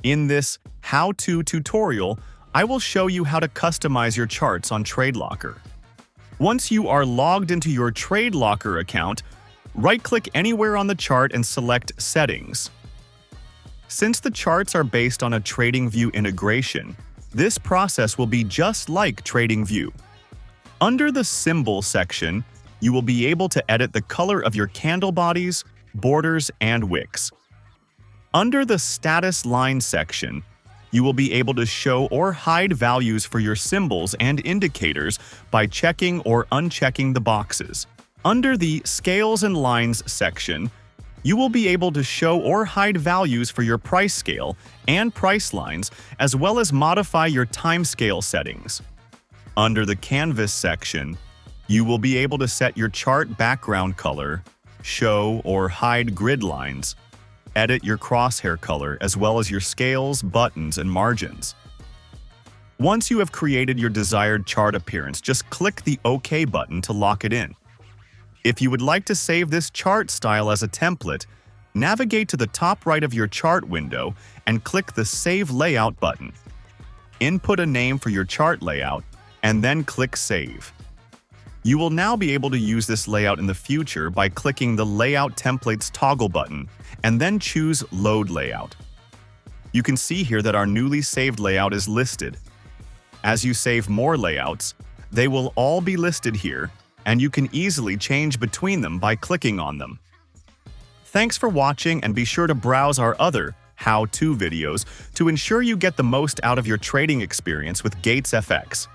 In this how-to tutorial, I will show you how to customize your charts on TradeLocker. Once you are logged into your TradeLocker account, right-click anywhere on the chart and select Settings. Since the charts are based on a TradingView integration, this process will be just like TradingView. Under the Symbol section, you will be able to edit the color of your candle bodies, borders, and wicks. Under the Status Line section, you will be able to show or hide values for your symbols and indicators by checking or unchecking the boxes. Under the Scales and Lines section, you will be able to show or hide values for your price scale and price lines, as well as modify your timescale settings. Under the Canvas section, you will be able to set your chart background color, show or hide grid lines, edit your crosshair color, as well as your scales, buttons, and margins. Once you have created your desired chart appearance, just click the OK button to lock it in. If you would like to save this chart style as a template, navigate to the top right of your chart window and click the Save Layout button. Input a name for your chart layout, and then click Save. You will now be able to use this layout in the future by clicking the Layout Templates toggle button and then choose Load Layout. You can see here that our newly saved layout is listed. As you save more layouts, they will all be listed here, and you can easily change between them by clicking on them. Thanks for watching, and be sure to browse our other how-to videos to ensure you get the most out of your trading experience with GatesFX.